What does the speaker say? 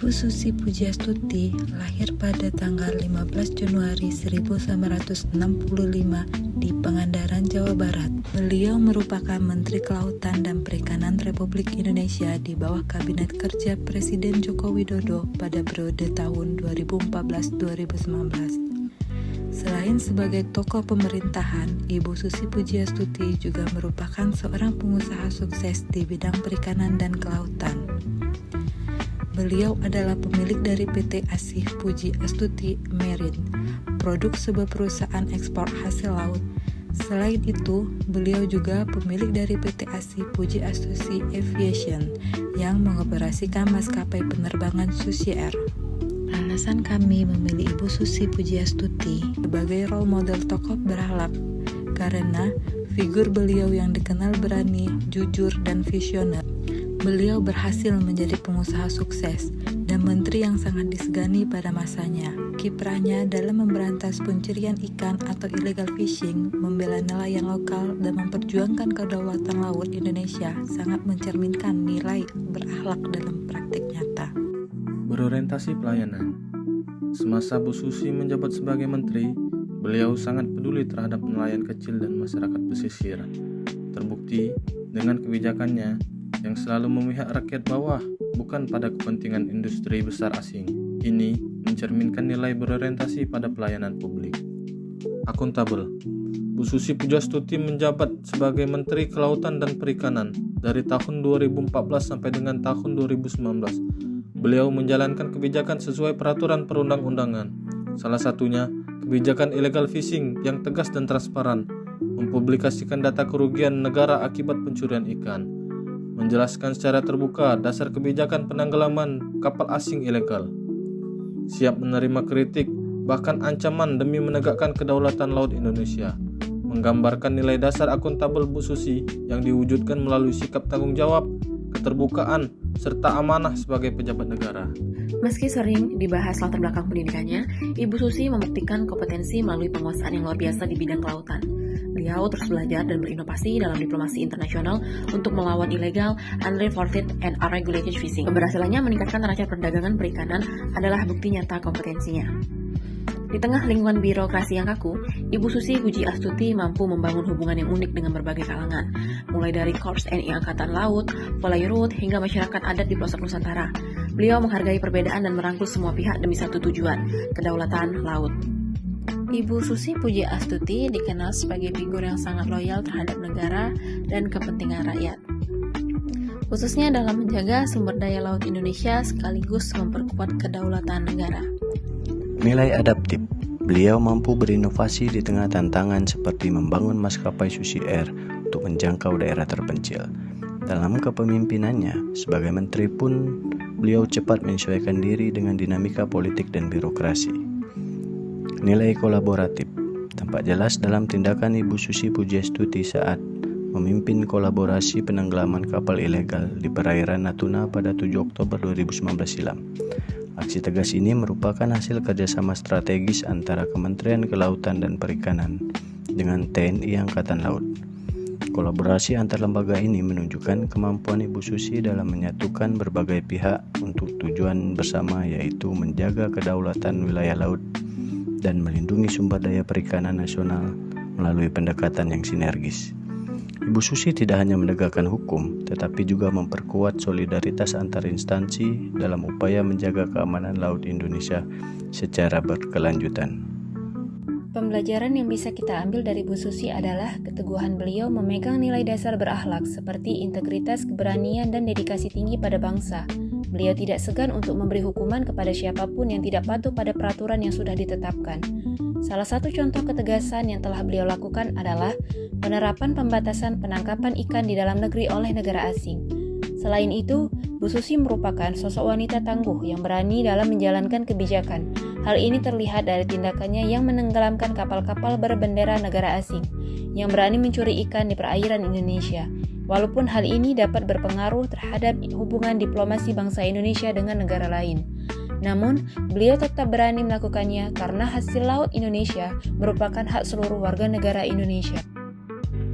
Ibu Susi Pujiastuti lahir pada tanggal 15 Januari 1965 di Pangandaran, Jawa Barat. Beliau merupakan Menteri Kelautan dan Perikanan Republik Indonesia di bawah Kabinet Kerja Presiden Joko Widodo pada periode tahun 2014-2019. Selain sebagai tokoh pemerintahan, Ibu Susi Pujiastuti juga merupakan seorang pengusaha sukses di bidang perikanan dan kelautan. Beliau adalah pemilik dari PT Asih Pujiastuti Marine, produk sebuah perusahaan ekspor hasil laut. Selain itu, beliau juga pemilik dari PT Asih Pujiastuti Aviation yang mengoperasikan maskapai penerbangan Susi Air. Alasan kami memilih Ibu Susi Pujiastuti sebagai role model tokoh berakhlak karena figur beliau yang dikenal berani, jujur, dan visioner. Beliau berhasil menjadi pengusaha sukses dan menteri yang sangat disegani pada masanya. Kiprahnya dalam memberantas pencurian ikan atau illegal fishing, membela nelayan lokal, dan memperjuangkan kedaulatan laut Indonesia sangat mencerminkan nilai berakhlak dalam praktik nyata. Berorientasi pelayanan. Semasa Bu Susi menjabat sebagai menteri, beliau sangat peduli terhadap nelayan kecil dan masyarakat pesisir. Terbukti dengan kebijakannya yang selalu memihak rakyat bawah, bukan pada kepentingan industri besar asing. Ini mencerminkan nilai berorientasi pada pelayanan publik. Akuntabel. Bu Susi Pujiastuti menjabat sebagai Menteri Kelautan dan Perikanan dari tahun 2014 sampai dengan tahun 2019. Beliau menjalankan kebijakan sesuai peraturan perundang-undangan. Salah satunya, kebijakan illegal fishing yang tegas dan transparan, mempublikasikan data kerugian negara akibat pencurian ikan, menjelaskan secara terbuka dasar kebijakan penenggelaman kapal asing ilegal, siap menerima kritik, bahkan ancaman demi menegakkan kedaulatan laut Indonesia, menggambarkan nilai dasar akuntabel Bu Susi yang diwujudkan melalui sikap tanggung jawab, keterbukaan, serta amanah sebagai pejabat negara. Meski sering dibahas latar belakang pendidikannya, Ibu Susi membuktikan kompetensi melalui penguasaan yang luar biasa di bidang kelautan. Beliau terus belajar dan berinovasi dalam diplomasi internasional untuk melawan ilegal, unreported, and unregulated fishing. Keberhasilannya meningkatkan neraca perdagangan perikanan adalah bukti nyata kompetensinya. Di tengah lingkungan birokrasi yang kaku, Ibu Susi Pujiastuti mampu membangun hubungan yang unik dengan berbagai kalangan, mulai dari Korps TNI Angkatan Laut, Polairut, hingga masyarakat adat di pelosok Nusantara. Beliau menghargai perbedaan dan merangkul semua pihak demi satu tujuan, kedaulatan laut. Ibu Susi Pujiastuti dikenal sebagai figur yang sangat loyal terhadap negara dan kepentingan rakyat, khususnya dalam menjaga sumber daya laut Indonesia sekaligus memperkuat kedaulatan negara. Nilai adaptif. Beliau mampu berinovasi di tengah tantangan seperti membangun maskapai Susi Air untuk menjangkau daerah terpencil. Dalam kepemimpinannya sebagai menteri pun, beliau cepat menyesuaikan diri dengan dinamika politik dan birokrasi. Nilai kolaboratif. Tampak jelas dalam tindakan Ibu Susi Pujiastuti saat memimpin kolaborasi penenggelaman kapal ilegal di perairan Natuna pada 7 Oktober 2019 silam. Aksi tegas ini merupakan hasil kerjasama strategis antara Kementerian Kelautan dan Perikanan dengan TNI Angkatan Laut. Kolaborasi antar lembaga ini menunjukkan kemampuan Ibu Susi dalam menyatukan berbagai pihak untuk tujuan bersama, yaitu menjaga kedaulatan wilayah laut dan melindungi sumber daya perikanan nasional melalui pendekatan yang sinergis. Ibu Susi tidak hanya menegakkan hukum, tetapi juga memperkuat solidaritas antar instansi dalam upaya menjaga keamanan laut Indonesia secara berkelanjutan. Pembelajaran yang bisa kita ambil dari Bu Susi adalah keteguhan beliau memegang nilai dasar berakhlak seperti integritas, keberanian, dan dedikasi tinggi pada bangsa. Beliau tidak segan untuk memberi hukuman kepada siapapun yang tidak patuh pada peraturan yang sudah ditetapkan. Salah satu contoh ketegasan yang telah beliau lakukan adalah penerapan pembatasan penangkapan ikan di dalam negeri oleh negara asing. Selain itu, Bu Susi merupakan sosok wanita tangguh yang berani dalam menjalankan kebijakan. Hal ini terlihat dari tindakannya yang menenggelamkan kapal-kapal berbendera negara asing yang berani mencuri ikan di perairan Indonesia. Walaupun hal ini dapat berpengaruh terhadap hubungan diplomasi bangsa Indonesia dengan negara lain. Namun, beliau tetap berani melakukannya karena hasil laut Indonesia merupakan hak seluruh warga negara Indonesia.